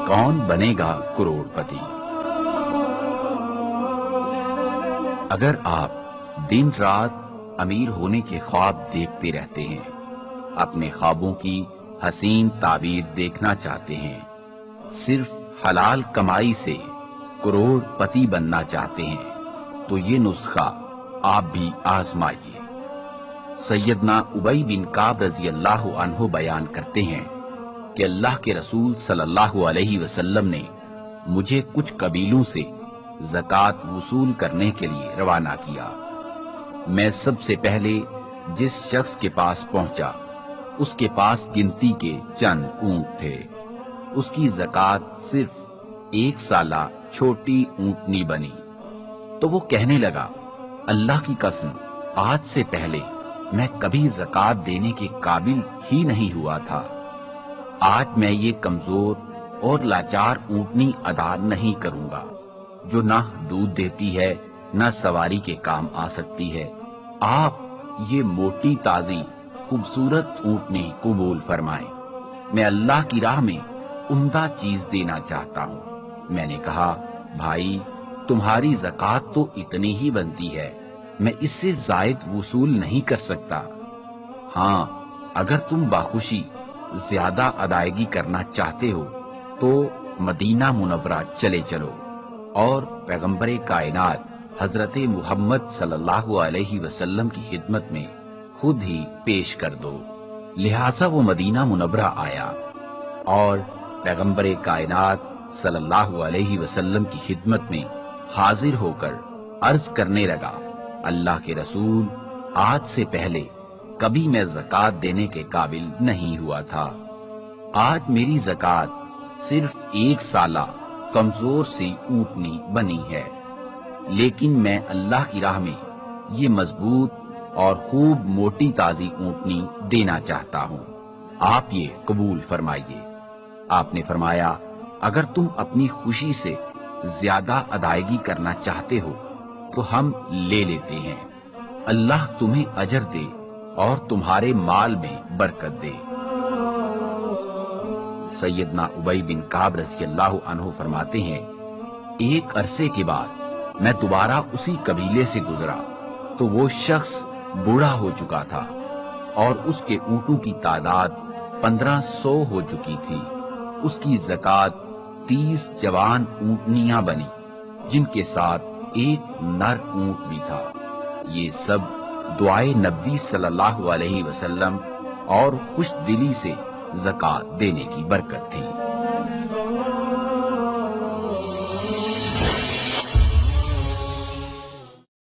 کون بنے گا کروڑ پتی؟ اگر آپ دن رات امیر ہونے کے خواب دیکھتے رہتے ہیں، اپنے خوابوں کی حسین تعبیر دیکھنا چاہتے ہیں، صرف حلال کمائی سے کروڑ پتی بننا چاہتے ہیں، تو یہ نسخہ آپ بھی آزمائیے۔ سیدنا ابی بن کعب رضی اللہ عنہ بیان کرتے ہیں کہ اللہ کے رسول صلی اللہ علیہ وسلم نے مجھے کچھ قبیلوں سے زکوٰۃ وصول کرنے کے لیے روانہ کیا۔ میں سب سے پہلے جس شخص کے پاس پہنچا، اس کے پاس گنتی کے چند اونٹ تھے۔ اس کی زکوٰۃ صرف 1 سالہ چھوٹی اونٹنی بنی، تو وہ کہنے لگا، اللہ کی قسم، آج سے پہلے میں کبھی زکوٰۃ دینے کے قابل ہی نہیں ہوا تھا۔ آج میں یہ کمزور اور لاچار اونٹنی ادا نہیں کروں گا، جو نہ دودھ دیتی ہے نہ سواری کے کام آ سکتی ہے۔ آپ یہ موٹی تازی خوبصورت اونٹنی قبول فرمائیں، میں اللہ کی راہ میں عمدہ چیز دینا چاہتا ہوں۔ میں نے کہا، بھائی، تمہاری زکوٰۃ تو اتنی ہی بنتی ہے، میں اس سے زائد وصول نہیں کر سکتا۔ ہاں، اگر تم باخوشی زیادہ ادائیگی کرنا چاہتے ہو تو مدینہ منورہ چلے چلو اور پیغمبر کائنات حضرت محمد صلی اللہ علیہ وسلم کی خدمت میں خود ہی پیش کر دو۔ لہٰذا وہ مدینہ منورہ آیا اور پیغمبر کائنات صلی اللہ علیہ وسلم کی خدمت میں حاضر ہو کر عرض کرنے لگا، اللہ کے رسول، آج سے پہلے کبھی میں زکوٰۃ دینے کے قابل نہیں ہوا تھا۔ آج میری زکوٰۃ صرف 1 سالہ کمزور سی اونٹنی بنی ہے، لیکن میں اللہ کی راہ میں یہ مضبوط اور خوب موٹی تازی اونٹنی دینا چاہتا ہوں، آپ یہ قبول فرمائیے۔ آپ نے فرمایا، اگر تم اپنی خوشی سے زیادہ ادائیگی کرنا چاہتے ہو تو ہم لے لیتے ہیں، اللہ تمہیں اجر دے اور تمہارے مال میں برکت دے۔ سیدنا ابی بن کعب رضی اللہ عنہ فرماتے ہیں، ایک عرصے کے بعد میں دوبارہ اسی قبیلے سے گزرا تو وہ شخص بوڑھا ہو چکا تھا اور اس کے اونٹوں کی تعداد 1500 ہو چکی تھی۔ اس کی زکوٰۃ 30 جوان اونٹنیاں بنی، جن کے ساتھ ایک نر اونٹ بھی تھا۔ یہ سب دعائے نبی صلی اللہ علیہ وسلم اور خوش دلی سے زکوٰۃ دینے کی برکت تھی۔